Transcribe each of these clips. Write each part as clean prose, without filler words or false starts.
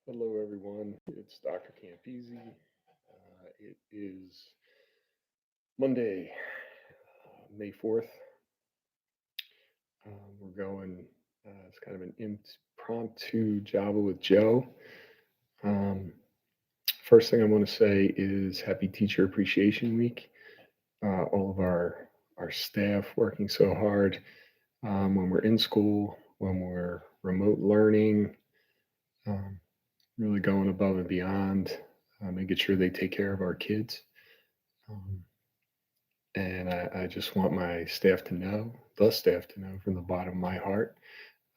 Hello, everyone. It's Dr. Campese. It is Monday, May 4th. We're going, it's kind of an impromptu Java with Joe. Um, First thing I want to say is Happy Teacher Appreciation Week. All of our staff working so hard when we're in school, when we're remote learning, um, really going above and beyond, making sure they take care of our kids. Um, And I just want my staff to know, the staff to know from the bottom of my heart,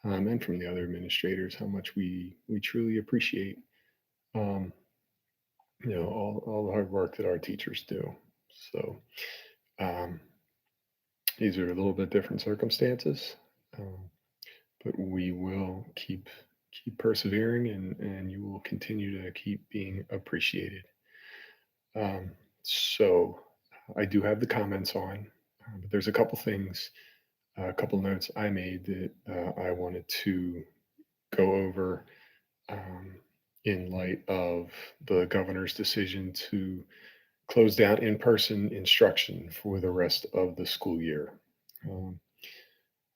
and from the other administrators, how much we truly appreciate, um, all the hard work that our teachers do. So um, these are a little bit different circumstances, um, but we will keep persevering, and you will continue to keep being appreciated. Um, so I do have the comments on, but there's a couple things, a couple notes I made that I wanted to go over um, in light of the governor's decision to close down in person instruction for the rest of the school year. Um,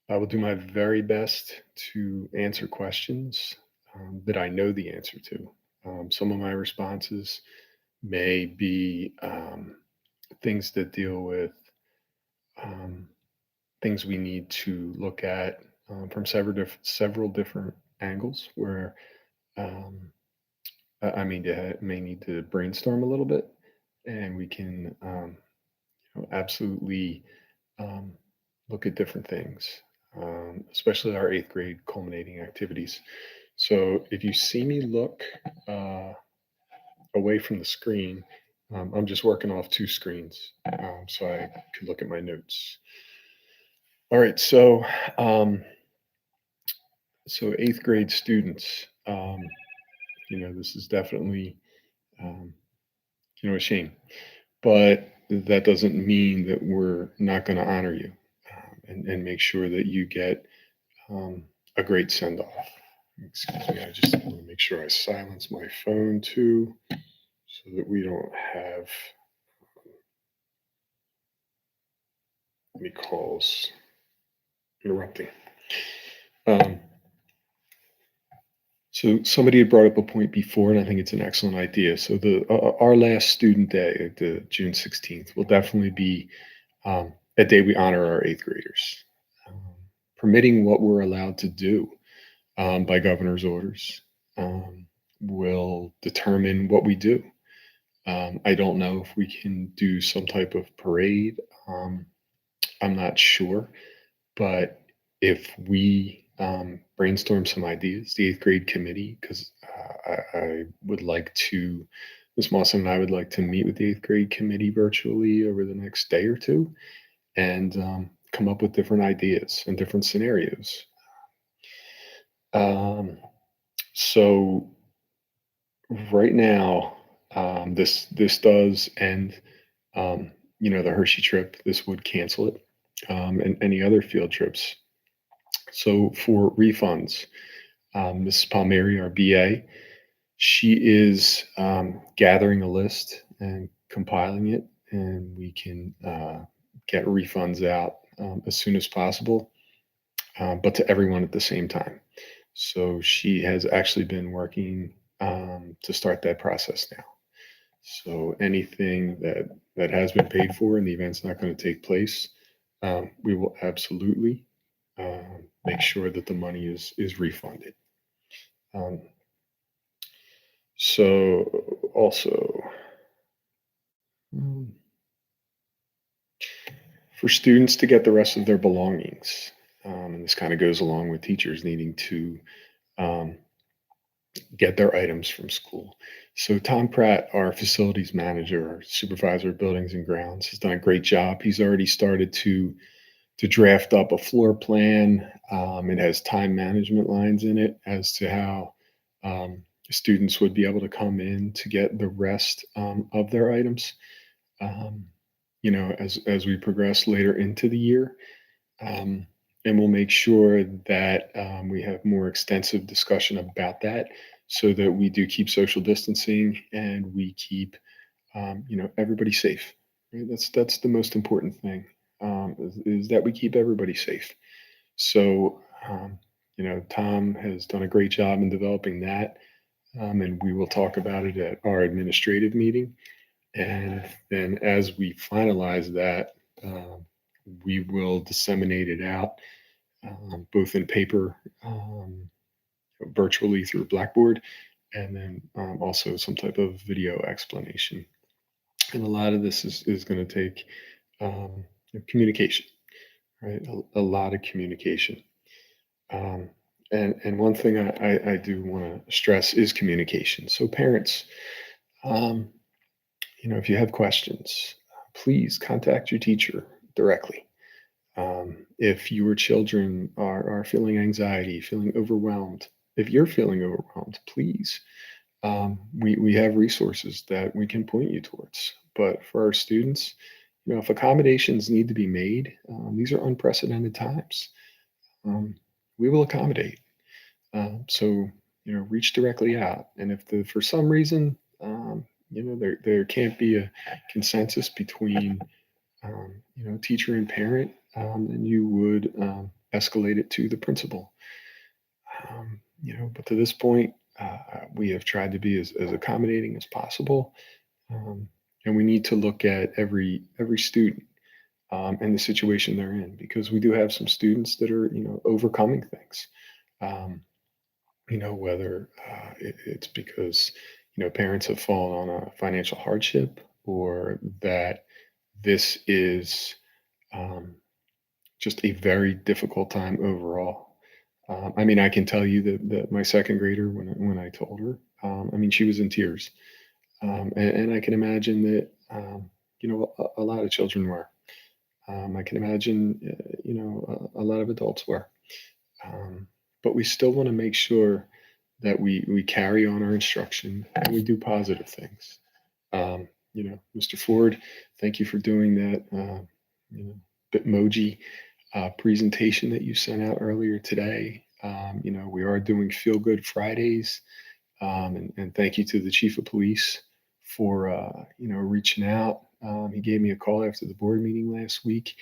I will do my very best to answer questions that I know the answer to. Some of my responses may be things that deal with um, things we need to look at from several different angles where um, I mean, may need to brainstorm a little bit, and we can absolutely um, look at different things, especially our eighth grade culminating activities. So if you see me look uh, away from the screen, I'm just working off two screens, so I could look at my notes. All right, um, so eighth grade students, this is definitely, um, a shame, but that doesn't mean that we're not going to honor you and make sure that you get a great send off. Excuse me, I just want to make sure I silence my phone too so that we don't have any calls interrupting. Um, So somebody had brought up a point before, and I think it's an excellent idea. So the our last student day, the June 16th, will definitely be a day we honor our eighth graders, um, permitting what we're allowed to do by governor's orders. Will determine what we do. I don't know if we can do some type of parade. I'm not sure, but if we brainstorm some ideas, the eighth grade committee, because I would like to, Ms. Mawson and I would like to meet with the eighth grade committee virtually over the next day or two and come up with different ideas and different scenarios. Um, so right now, this does end. The Hershey trip. This would cancel it, and any other field trips. So for refunds, Mrs. Palmieri, our BA, she is gathering a list and compiling it, and we can get refunds out as soon as possible, but to everyone at the same time. So she has actually been working to start that process now. So anything that has been paid for and the event's not going to take place, we will absolutely make sure that the money is refunded. Um, so also mm, for students to get the rest of their belongings, and this kind of goes along with teachers needing to um, get their items from school. So Tom Pratt, our facilities manager, our supervisor of buildings and grounds, has done a great job. He's already started to draft up a floor plan. It has time management lines in it as to how students would be able to come in to get the rest of their items. Um, as we progress later into the year, um, and we'll make sure that we have more extensive discussion about that, so that we do keep social distancing and we keep everybody safe. Right? That's the most important thing, is that we keep everybody safe. So Tom has done a great job in developing that, and we will talk about it at our administrative meeting. And then as we finalize that, um, we will disseminate it out, both in paper, virtually through Blackboard, and then also some type of video explanation. And a lot of this is going to take communication, right? A lot of communication. Um, and one thing I do want to stress is communication. So parents, um, if you have questions, please contact your teacher directly. If your children are feeling anxiety, feeling overwhelmed, if you're feeling overwhelmed, please, we have resources that we can point you towards. But for our students, if accommodations need to be made, these are unprecedented times. Um, we will accommodate. So reach directly out, and if for some reason there can't be a consensus between teacher and parent, then you would escalate it to the principal. But to this point, we have tried to be as accommodating as possible, um, and we need to look at every student and the situation they're in, because we do have some students that are overcoming things. Um, whether it's because parents have fallen on a financial hardship, or that this is um, just a very difficult time overall. I mean, I can tell you that my second grader, when I told her, I mean, she was in tears, and I can imagine that a lot of children were. I can imagine a lot of adults were. Um, but we still want to make sure that we carry on our instruction and we do positive things. Mr. Ford, thank you for doing that. Bitmoji presentation that you sent out earlier today. We are doing Feel Good Fridays, and thank you to the Chief of Police for reaching out. He gave me a call after the board meeting last week,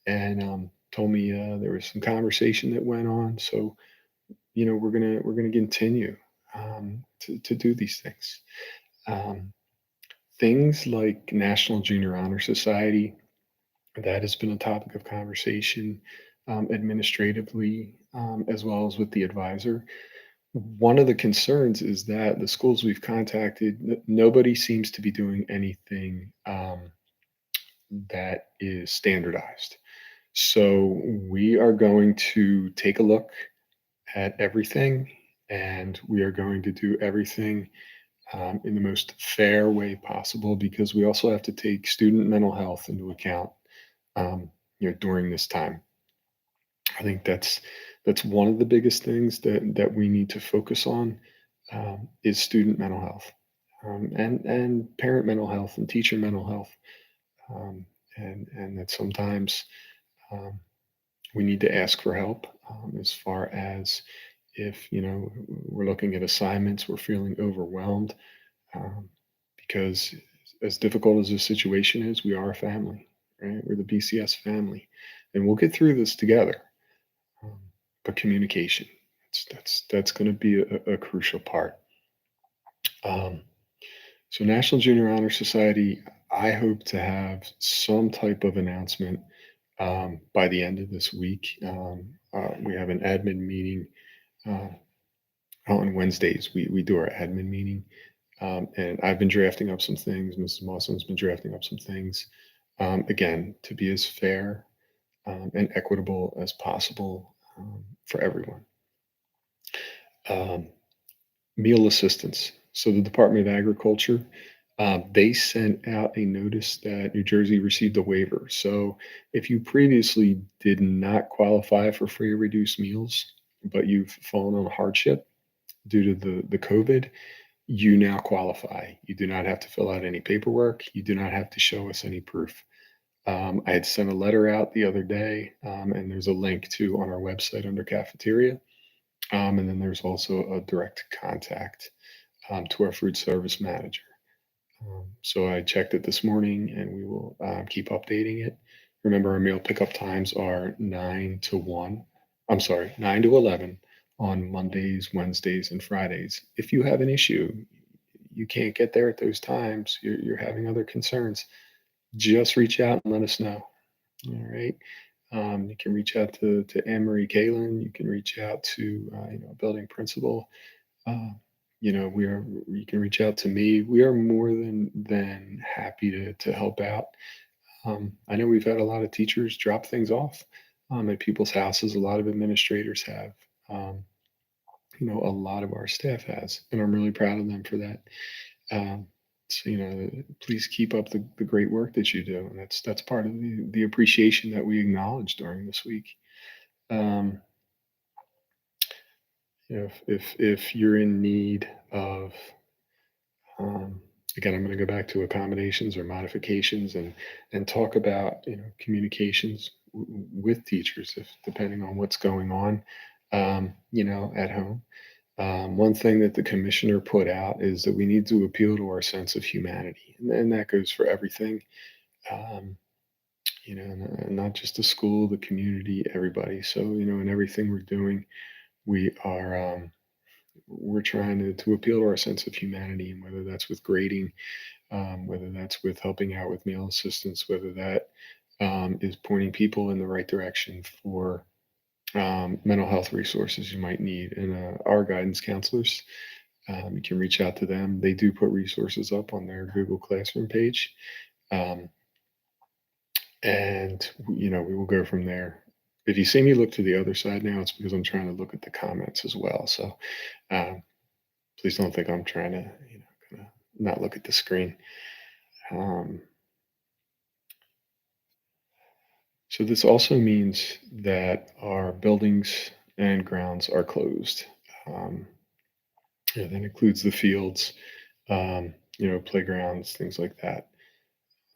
and told me there was some conversation that went on. So we're gonna continue to do these things. Um, Things like National Junior Honor Society, that has been a topic of conversation administratively, as well as with the advisor. One of the concerns is that the schools we've contacted, nobody seems to be doing anything that is standardized. So we are going to take a look at everything, and we are going to do everything in the most fair way possible, because we also have to take student mental health into account during this time. I think that's one of the biggest things that we need to focus on, is student mental health, and parent mental health and teacher mental health, and that sometimes um, we need to ask for help, as far as if we're looking at assignments, we're feeling overwhelmed, um, because as difficult as the situation is, we are a family, right? We're the BCS family, and we'll get through this together. Um, but communication, that's going to be a crucial part. Um, so National Junior Honor Society, I hope to have some type of announcement by the end of this week. We have an admin meeting uh, on Wednesdays. We do our admin meeting, and I've been drafting up some things. Mrs. Mawson's been drafting up some things. Again, to be as fair and equitable as possible for everyone. Um, Meal assistance. So the Department of Agriculture, they sent out a notice that New Jersey received a waiver. So if you previously did not qualify for free or reduced meals, but you've fallen on a hardship due to the COVID, you now qualify. You do not have to fill out any paperwork. You do not have to show us any proof. I had sent a letter out the other day, and there's a link to on our website under cafeteria. And then there's also a direct contact. to our food service manager. So I checked it this morning, and we will keep updating it. Remember, our meal pickup times are 9 to 1. I'm sorry, 9 to 11 on Mondays, Wednesdays, and Fridays. If you have an issue, you can't get there at those times, you're having other concerns, just reach out and let us know. All right. You can reach out to Anne Marie Kalen. You can reach out to a building principal. Uh, we are. You can reach out to me. We are more than happy to help out. I know we've had a lot of teachers drop things off at people's houses. A lot of administrators have. Um, a lot of our staff has, and I'm really proud of them for that. Um, so please keep up the great work that you do, and that's part of the appreciation that we acknowledge during this week. Um, if you're in need of, um, again, I'm going to go back to accommodations or modifications and talk about communications with teachers, if depending on what's going on, at home. One thing that the commissioner put out is that we need to appeal to our sense of humanity, and that goes for everything. Um, not just the school, the community, everybody. So in everything we're doing, we are we're trying to appeal to our sense of humanity, and whether that's with grading, whether that's with helping out with meal assistance, whether that is pointing people in the right direction for mental health resources you might need. And our guidance counselors, you can reach out to them. They do put resources up on their Google Classroom page. Um, and, we will go from there. If you see me look to the other side now, it's because I'm trying to look at the comments as well. So um, please don't think I'm trying to, kind of not look at the screen. Um, so this also means that our buildings and grounds are closed. Um, that includes the fields, playgrounds, things like that.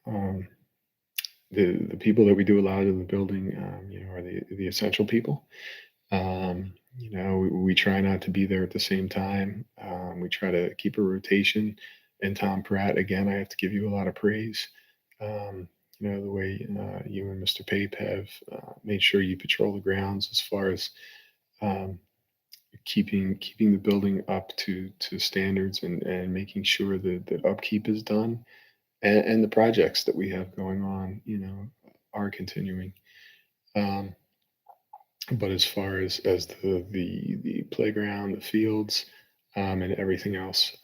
Um, the people that we do allow in the building, are the essential people. We try not to be there at the same time. We try to keep a rotation. And Tom Pratt, again, I have to give you a lot of praise. The way you and Mr. Pape have made sure you patrol the grounds as far as um, keeping the building up to standards, and making sure that upkeep is done, and the projects that we have going on, are continuing. Um, but as far as the playground, the fields, and everything else,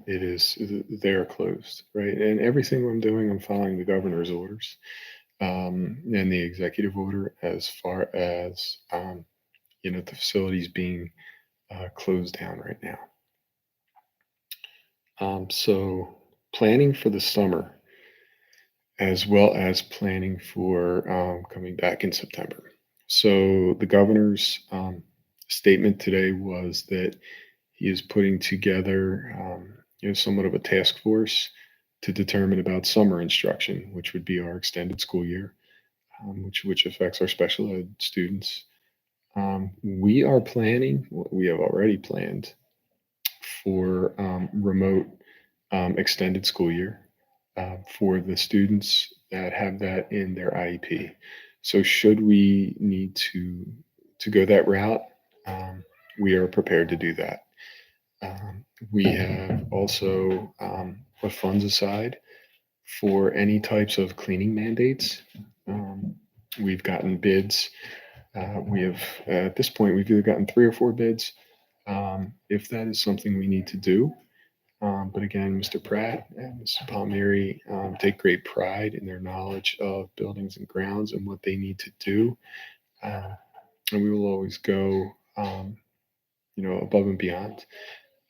they're closed, right? And everything I'm doing, I'm following the governor's orders, and the executive order as far as the facilities being closed down right now. So planning for the summer, as well as planning for coming back in September. So the governor's statement today was that he is putting together, somewhat of a task force to determine about summer instruction, which would be our extended school year, which affects our special ed students. We have already planned for remote extended school year for the students that have that in their IEP. So should we need to go that route, um, we are prepared to do that. We have also put funds aside for any types of cleaning mandates. Um, we've gotten bids. We have at this point we've either gotten 3 or 4 bids. If that is something we need to do, but again, Mr. Pratt and Mrs. Palmieri take great pride in their knowledge of buildings and grounds and what they need to do. Uh, and we will always go, above and beyond.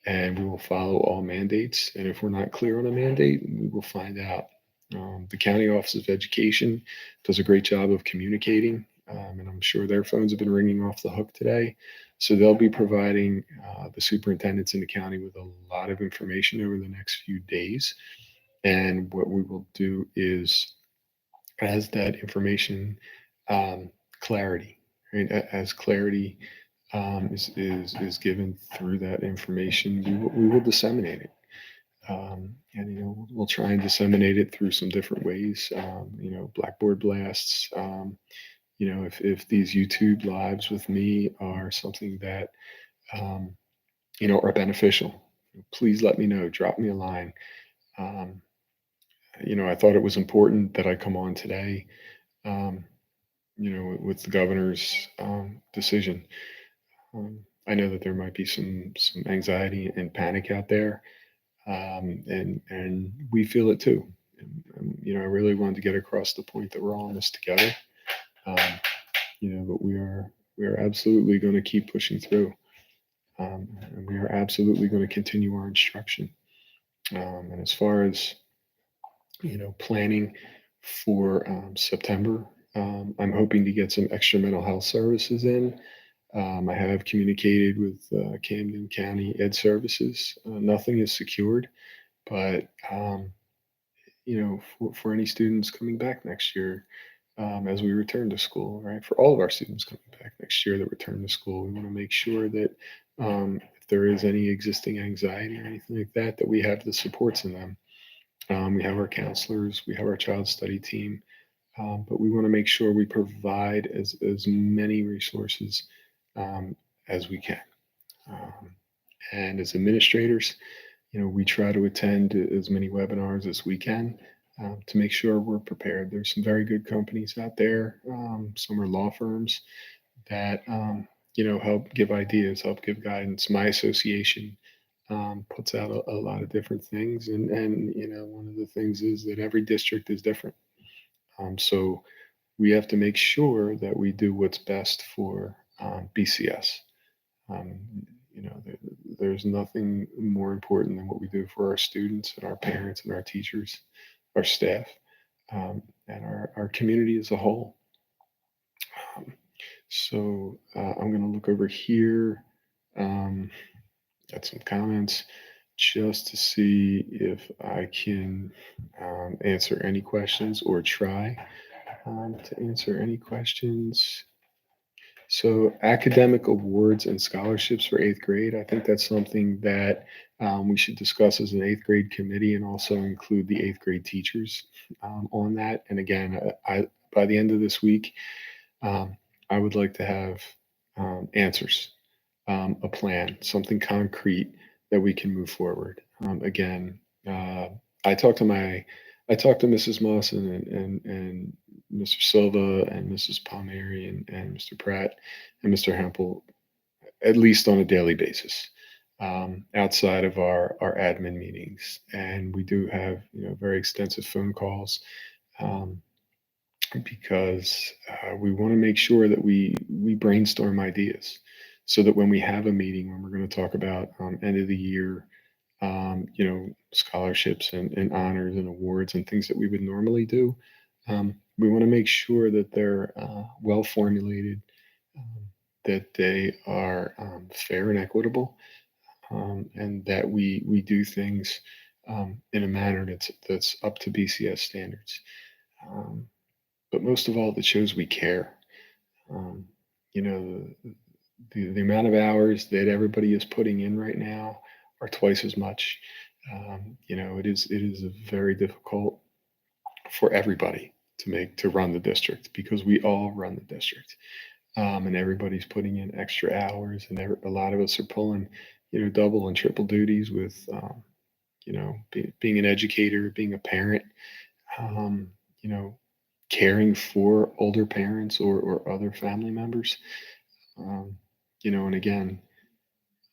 And we will follow all mandates. And if we're not clear on a mandate, we will find out. The County Office of Education does a great job of communicating, and I'm sure their phones have been ringing off the hook today. So they'll be providing the superintendents in the county with a lot of information over the next few days. And what we will do is, as that information, um, clarity, right? As clarity is given through that information, we will disseminate it. And we'll try and disseminate it through some different ways. Blackboard blasts. If these YouTube lives with me are something that um, are beneficial, please let me know. Drop me a line. Um, I thought it was important that I come on today. Um, with the governor's decision. I know that there might be some anxiety and panic out there, and we feel it too. I really wanted to get across the point that we're all in this together. Um, but we are absolutely going to keep pushing through, and we are absolutely going to continue our instruction. And as far as planning for September, I'm hoping to get some extra mental health services in. I have communicated with Camden County Ed Services. Nothing is secured, but for any students coming back next year, as we return to school, right? For all of our students coming back next year that return to school, we want to make sure that if there is any existing anxiety or anything like that, that we have the supports in them. We have our counselors, we have our child study team, but we want to make sure we provide as many resources um, as we can. Um, and as administrators, we try to attend as many webinars as we can to make sure we're prepared. There's some very good companies out there. Some are law firms that help give ideas, help give guidance. My association puts out a lot of different things, and one of the things is that every district is different. So we have to make sure that we do what's best for BCS. Um, there's nothing more important than what we do for our students and our parents and our teachers, our staff, and our community as a whole. Um, so I'm going to look over here um, at some comments just to see if I can answer any questions or try to answer any questions. So, academic awards and scholarships for eighth grade, I think that's something that we should discuss as an eighth grade committee and also include the eighth grade teachers on that. And again, by the end of this week, um, I would like to have answers, a plan, something concrete that we can move forward. Again, I talked to Mrs. Mawson and Mr. Silva and Mrs. Palmieri and Mr. Pratt and Mr. Hempel at least on a daily basis, outside of our admin meetings. And we do have very extensive phone calls um, because we want to make sure that we brainstorm ideas so that when we have a meeting when we're going to talk about end of the year scholarships and honors and awards and things that we would normally do. We want to make sure that they're well formulated, um, that they are fair and equitable, and that we do things in a manner that's up to BCS standards. Um, but most of all, that shows we care. Um, the amount of hours that everybody is putting in right now are twice as much. It is very difficult for everybody to run the district because we all run the district, and everybody's putting in extra hours, and a lot of us are pulling double and triple duties with being an educator, being a parent, um, you know caring for older parents or other family members. Um, and again,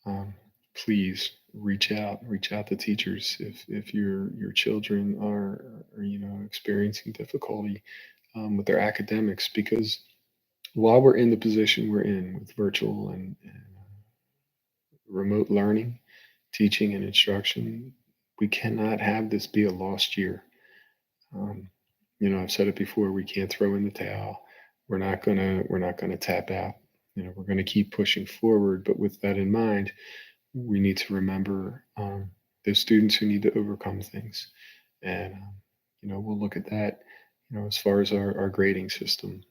um, please reach out to teachers if your children are experiencing difficulty with their academics, because while we're in the position we're in with virtual and remote learning, teaching and instruction, we cannot have this be a lost year. Um, I've said it before. We can't throw in the towel. We're not gonna tap out. We're gonna keep pushing forward. But with that in mind, we need to remember those students who need to overcome things, and we'll look at that. As far as our grading system,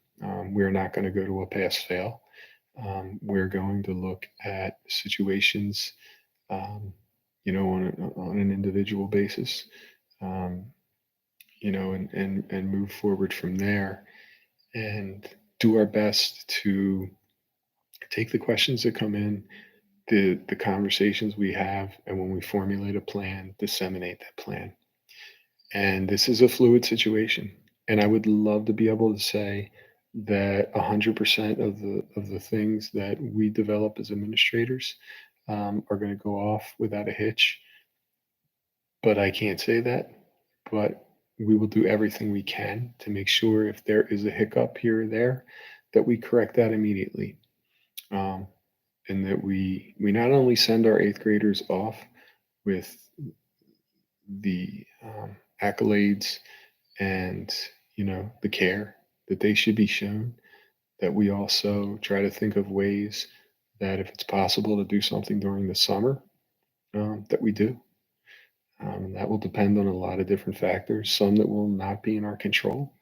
we are not going to go to a pass fail. We're going to look at situations, um, on an individual basis, um, and move forward from there and do our best to take the questions that come in, the conversations we have, and when we formulate a plan, disseminate that plan. And this is a fluid situation. And I would love to be able to say that 100% of the things that we develop as administrators are going to go off without a hitch. But I can't say that. But we will do everything we can to make sure if there is a hiccup here or there, that we correct that immediately. Um, and that we not only send our eighth graders off with the accolades and the care that they should be shown, that we also try to think of ways that if it's possible to do something during the summer, that we do. And that will depend on a lot of different factors, some that will not be in our control.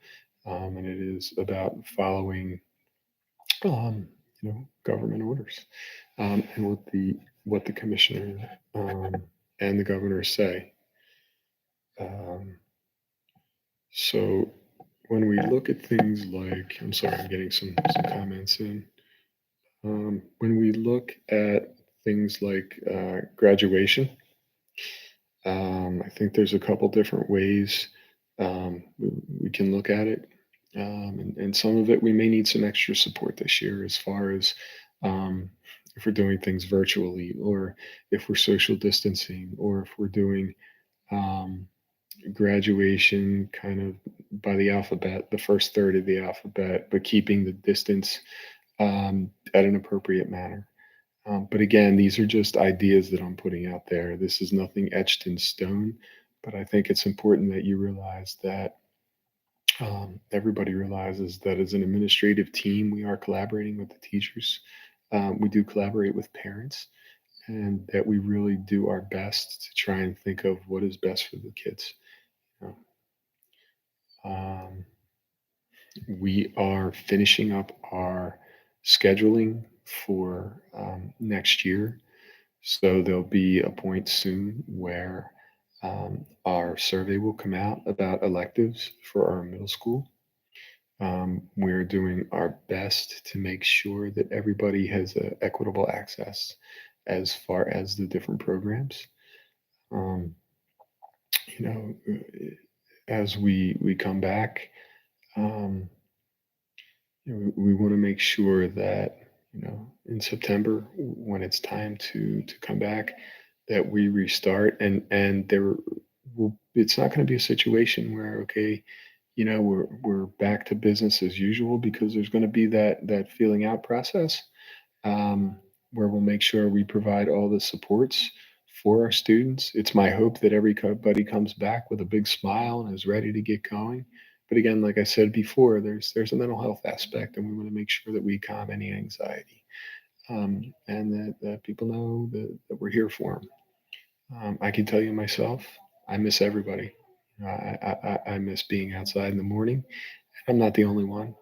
And it is about following government orders, and what the commissioner and the governor say. Um, so when we look at things like, I'm sorry, I'm getting some comments in. When we look at things like graduation, I think there's a couple different ways we can look at it. And some of it, we may need some extra support this year as far as um, if we're doing things virtually, or if we're social distancing, or if we're doing um, graduation kind of by the alphabet, the first third of the alphabet, but keeping the distance at an appropriate manner. But again, these are just ideas that I'm putting out there. This is nothing etched in stone, but I think it's important that you realize that everybody realizes that as an administrative team, we are collaborating with the teachers. We do collaborate with parents, and that we really do our best to try and think of what is best for the kids. You know. We are finishing up our scheduling for next year. So there'll be a point soon where our survey will come out about electives for our middle school. We're doing our best to make sure that everybody has equitable access as far as the different programs. Um, you know, as we come back, um, we want to make sure that in September, when it's time to come back, that we restart, and there will, it's not going to be a situation where, okay, we're back to business as usual, because there's going to be that feeling out process, um, where we'll make sure we provide all the supports for our students. It's my hope that everybody comes back with a big smile and is ready to get going. But again, like I said before, there's a mental health aspect, and we want to make sure that we calm any anxiety, and that people know that we're here for them. I can tell you myself, I miss everybody. I miss being outside in the morning. I'm not the only one.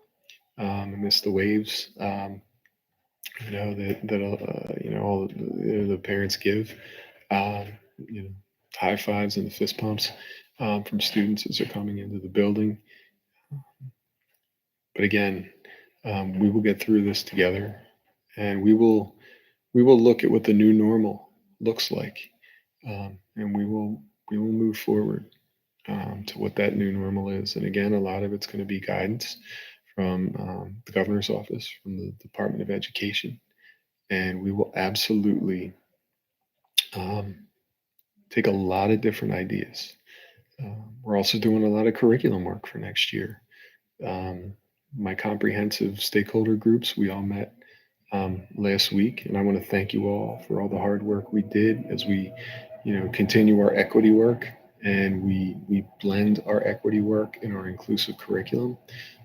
I miss the waves. That all the parents give. Um, you know, high fives and the fist pumps from students as they're coming into the building. But again, we will get through this together, and we will look at what the new normal looks like, and we will move forward to what that new normal is. And again, a lot of it's going to be guidance from the governor's office, from the Department of Education, and we will absolutely um, take a lot of different ideas. We're also doing a lot of curriculum work for next year. Um, my comprehensive stakeholder groups, we all met last week, and I want to thank you all for all the hard work we did as we, continue our equity work, and we blend our equity work and our inclusive curriculum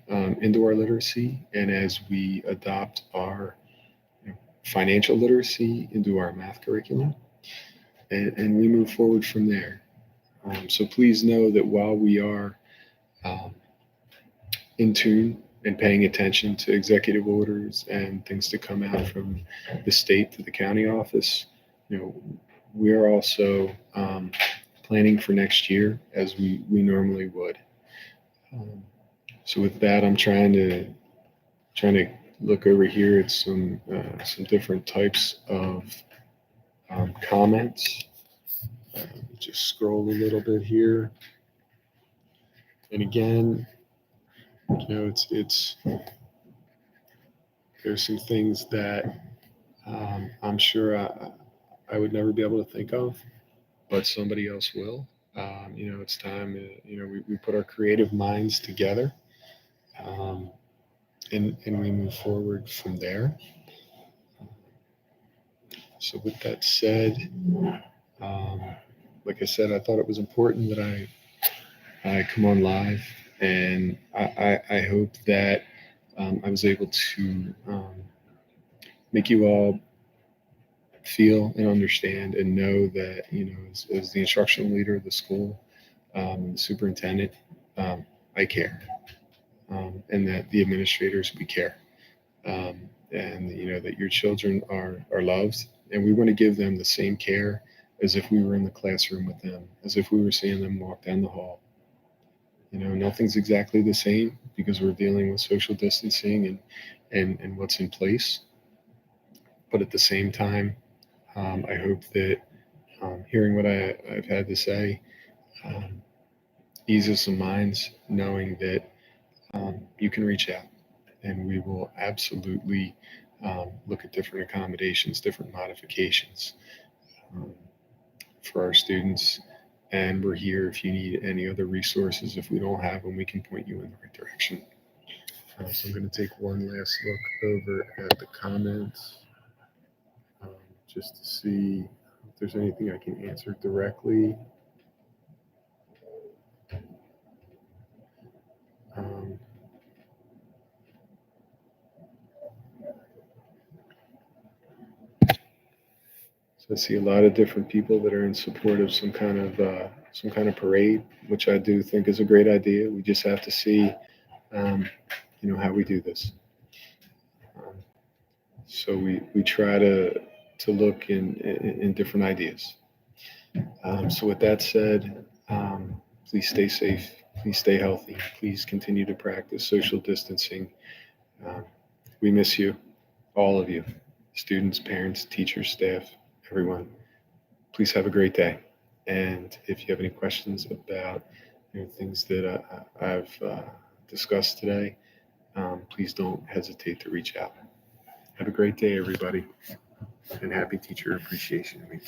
into our literacy, and as we adopt our financial literacy into our math curriculum, and we move forward from there. So please know that while we are um, in tune and paying attention to executive orders and things to come out from the state to the county office, we are also planning for next year as we normally would. Um, so with that, I'm trying to look over here at some different types of comments. Just scroll a little bit here, and again, it's there's some things that I'm sure I would never be able to think of, but somebody else will. It's time. We put our creative minds together, um, and we move forward from there. So with that said, um, like I said, I thought it was important that I come on live, and I hope that I was able to make you all feel and understand and know that, as the instructional leader of the school, the superintendent, I care, and that the administrators, we care, and that your children are loved, and we want to give them the same care as if we were in the classroom with them, as if we were seeing them walk down the hall. Nothing's exactly the same because we're dealing with social distancing and what's in place. But at the same time, I hope that hearing what I've had to say um, eases some minds, knowing that you can reach out and we will absolutely look at different accommodations, different modifications um, for our students. And we're here if you need any other resources. If we don't have them, we can point you in the right direction. So I'm going to take one last look over at the comments just to see if there's anything I can answer directly. Um, so I see a lot of different people that are in support of some kind of parade, which I do think is a great idea. We just have to see, how we do this. Um, so we try to look in different ideas. So with that said, please stay safe. Please stay healthy. Please continue to practice social distancing. Um, we miss you, all of you, students, parents, teachers, staff, everyone. Please have a great day. And if you have any questions about things that I've discussed today, please don't hesitate to reach out. Have a great day, everybody, and happy Teacher Appreciation Week.